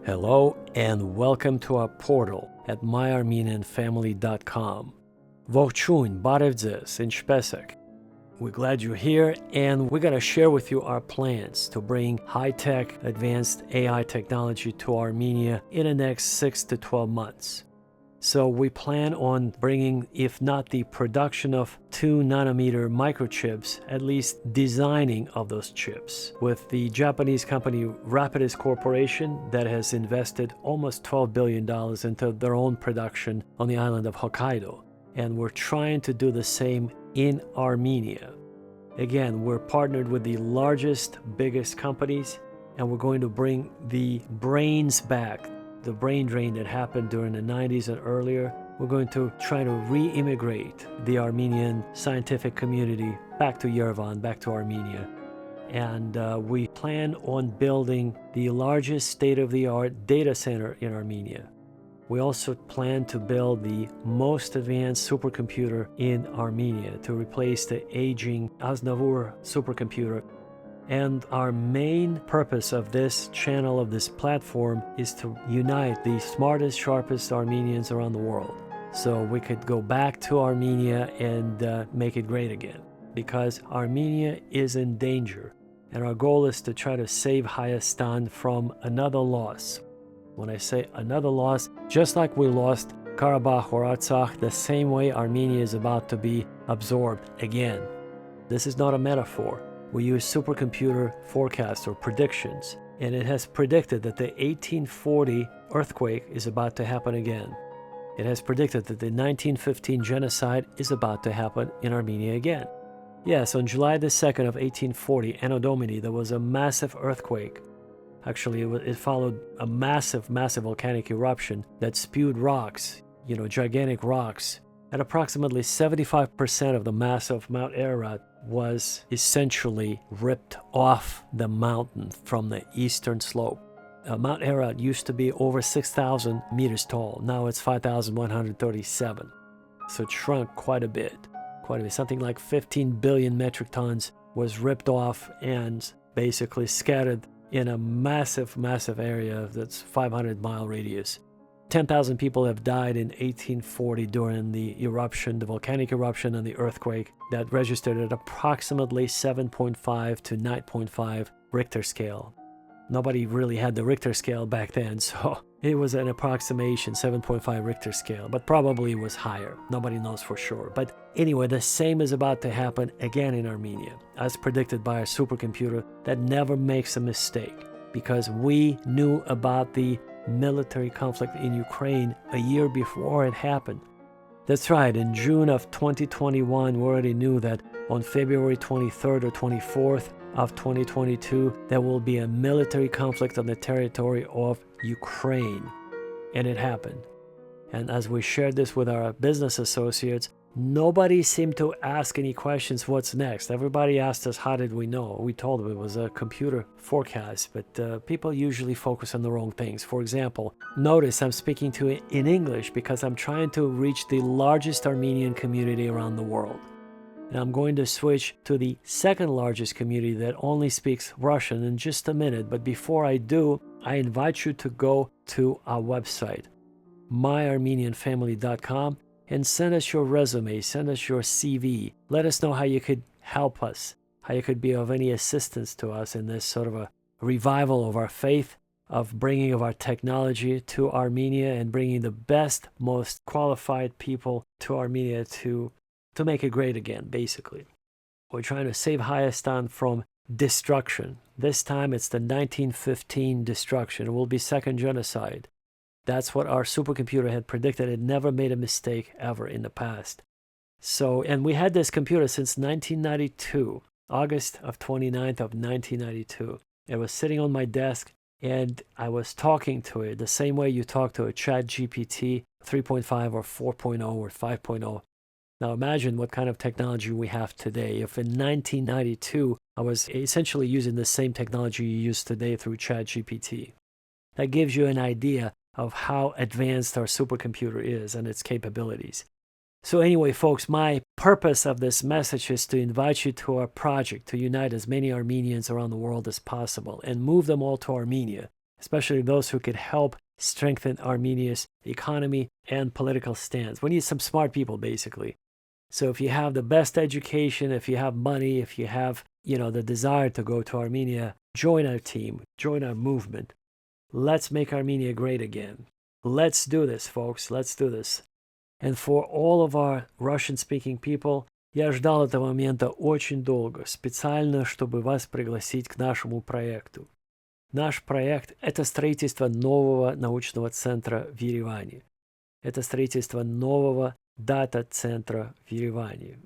Hello and welcome to our portal at myarmenianfamily.com. Ողջույն, բարև ձեզ, ինչպե՞ս եք? We're glad you're here, and we're going to share with you our plans to bring high-tech, advanced AI technology to Armenia in the next 6 to 12 months. So we plan on bringing, if not the production of 2-nanometer microchips, at least designing of those chips, with the Japanese company Rapidus Corporation that has invested almost $12 billion into their own production on the island of Hokkaido. And we're trying to do the same in Armenia. Again, we're partnered with the largest, biggest companies, and we're going to bring the brains back, the brain drain that happened during the 90s and earlier. We're going to try to re-immigrate the Armenian scientific community back to Yerevan, back to Armenia. And we plan on building the largest state-of-the-art data center in Armenia. We also plan to build the most advanced supercomputer in Armenia to replace the aging Aznavour supercomputer. And our main purpose of this channel, of this platform, is to unite the smartest, sharpest Armenians around the world. So we could go back to Armenia and make it great again. Because Armenia is in danger. And our goal is to try to save Hayastan from another loss. When I say another loss, just like we lost Karabakh or Artsakh, the same way Armenia is about to be absorbed again. This is not a metaphor. We use supercomputer forecasts or predictions, and it has predicted that the 1840 earthquake is about to happen again. It has predicted that the 1915 genocide is about to happen in Armenia again. Yes, on July the 2nd of 1840, Anno Domini, there was a massive earthquake. Actually, it followed a massive volcanic eruption that spewed rocks, gigantic rocks. And approximately 75% of the mass of Mount Ararat was essentially ripped off the mountain from the eastern slope. Mount Ararat used to be over 6,000 meters tall. Now it's 5,137. So it shrunk quite a bit. Something like 15 billion metric tons was ripped off and basically scattered in a massive area that's 500-mile radius. 10,000 people have died in 1840 during the eruption, the volcanic eruption and the earthquake that registered at approximately 7.5 to 9.5 Richter scale. Nobody really had the Richter scale back then, so it was an approximation, 7.5 Richter scale, but probably it was higher. Nobody knows for sure. But anyway, the same is about to happen again in Armenia, as predicted by our supercomputer that never makes a mistake, because we knew about the military conflict in Ukraine a year before it happened. That's right, in June of 2021, we already knew that on February 23rd or 24th of 2022, there will be a military conflict on the territory of Ukraine. And it happened. And as we shared this with our business associates, nobody seemed to ask any questions, what's next? Everybody asked us, how did we know? We told them it was a computer forecast, but people usually focus on the wrong things. For example, notice I'm speaking to it in English because I'm trying to reach the largest Armenian community around the world. And I'm going to switch to the second largest community that only speaks Russian in just a minute. But before I do, I invite you to go to our website, myarmenianfamily.com, and send us your resume, send us your CV. Let us know how you could help us, how you could be of any assistance to us in this sort of a revival of our faith, of bringing of our technology to Armenia and bringing the best, most qualified people to Armenia to make it great again, basically. We're trying to save Hayastan from destruction. This time it's the 1915 destruction. It will be second genocide. That's what our supercomputer had predicted. It never made a mistake ever in the past. So, and we had this computer since 1992, August of 29th of 1992. It was sitting on my desk and I was talking to it the same way you talk to a ChatGPT 3.5 or 4.0 or 5.0. Now imagine what kind of technology we have today. If in 1992, I was essentially using the same technology you use today through ChatGPT. That gives you an idea of how advanced our supercomputer is and its capabilities. So anyway, folks, my purpose of this message is to invite you to our project to unite as many Armenians around the world as possible and move them all to Armenia. especially those who could help strengthen Armenia's economy and political stance. We need some smart people, basically. So if you have the best education, if you have money, if you have, the desire to go to Armenia, join our team, join our movement. Let's make Armenia great again. Let's do this, folks. Let's do this. And for all of our Russian-speaking people, я ждал этого момента очень долго, специально, чтобы вас пригласить к нашему проекту. Наш проект – это строительство нового научного центра в Ереване. Это строительство нового дата-центра в Ереване.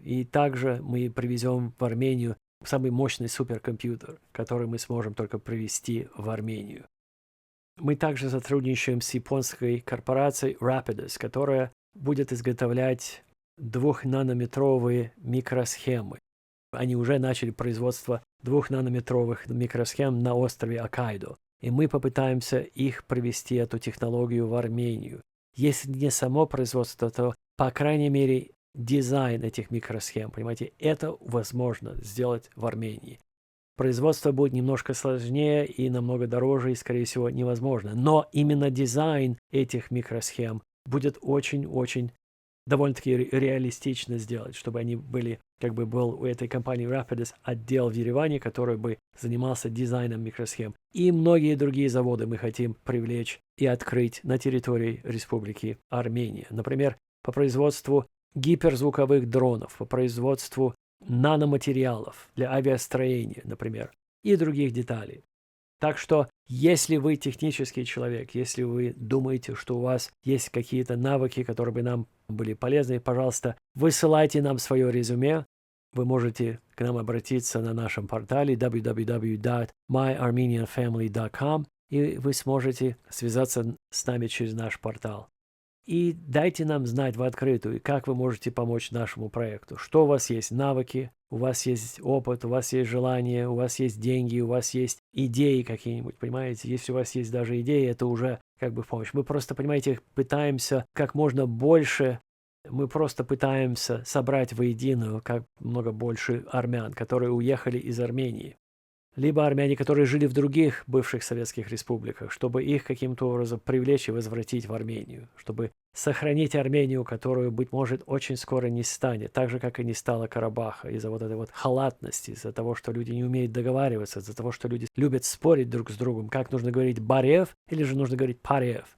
И также мы привезем в Армению самый мощный суперкомпьютер, который мы сможем только привезти в Армению. Мы также сотрудничаем с японской корпорацией Rapidus, которая будет изготовлять 2-нанометровые микросхемы. Они уже начали производство 2-нанометровых микросхем на острове Окайдо. И мы попытаемся их привести, эту технологию, в Армению. Если не само производство, то, по крайней мере, дизайн этих микросхем, понимаете, это возможно сделать в Армении. Производство будет немножко сложнее и намного дороже, и, скорее всего, невозможно. Но именно дизайн этих микросхем будет очень-очень довольно-таки реалистично сделать, чтобы они были, был у этой компании Rapidus отдел в Ереване, который бы занимался дизайном микросхем. И многие другие заводы мы хотим привлечь и открыть на территории Республики Армения. Например, по производству гиперзвуковых дронов, по производству наноматериалов для авиастроения, например, и других деталей. Так что, если вы технический человек, если вы думаете, что у вас есть какие-то навыки, которые бы нам были полезны, пожалуйста, высылайте нам свое резюме. Вы можете к нам обратиться на нашем портале www.myarmenianfamily.com, и вы сможете связаться с нами через наш портал. И дайте нам знать в открытую, как вы можете помочь нашему проекту. Что у вас есть навыки, у вас есть опыт, у вас есть желание, у вас есть деньги, у вас есть идеи какие-нибудь, понимаете? Если у вас есть даже идеи, это уже помощь. Мы просто, понимаете, пытаемся как можно больше, мы просто пытаемся собрать воедино как много больше армян, которые уехали из Армении. Либо армяне, которые жили в других бывших советских республиках, чтобы их каким-то образом привлечь и возвратить в Армению, чтобы сохранить Армению, которую, быть может, очень скоро не станет, так же, как и не стало Карабаха, из-за вот этой вот халатности, из-за того, что люди не умеют договариваться, из-за того, что люди любят спорить друг с другом, как нужно говорить «барев» или же нужно говорить «парев».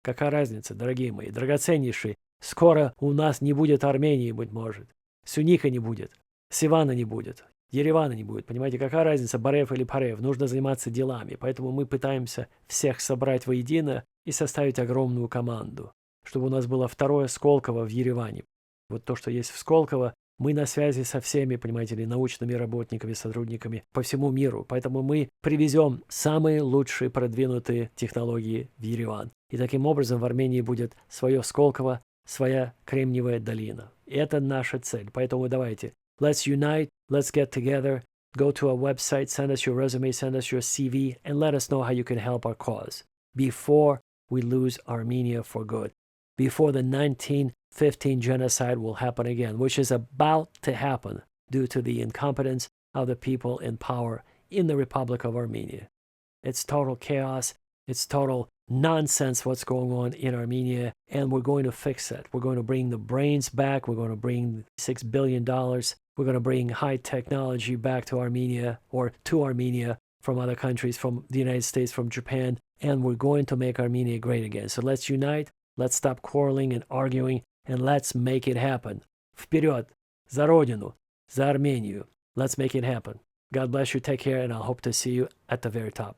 Какая разница, дорогие мои, драгоценнейшие? Скоро у нас не будет Армении, быть может. Сюника не будет, Сивана не будет. Еревана не будет. Понимаете, какая разница, Барев или Парев? Нужно заниматься делами. Поэтому мы пытаемся всех собрать воедино и составить огромную команду, чтобы у нас было второе Сколково в Ереване. Вот то, что есть в Сколково, мы на связи со всеми, понимаете ли, научными работниками, сотрудниками по всему миру. Поэтому мы привезем самые лучшие продвинутые технологии в Ереван. И таким образом в Армении будет свое Сколково, своя Кремниевая долина. И это наша цель. Поэтому давайте. Let's unite, let's get together, go to our website, send us your resume, send us your CV, and let us know how you can help our cause before we lose Armenia for good, before the 1915 genocide will happen again, which is about to happen due to the incompetence of the people in power in the Republic of Armenia. It's total chaos. It's total nonsense what's going on in Armenia, and we're going to fix it. We're going to bring the brains back. We're going to bring $6 billion. We're going to bring high technology back to Armenia, or to Armenia from other countries, from the United States, from Japan, and we're going to make Armenia great again. So let's unite, let's stop quarreling and arguing, and let's make it happen. Вперед! За Родину! За Армению! Let's make it happen. God bless you, take care, and I'll hope to see you at the very top.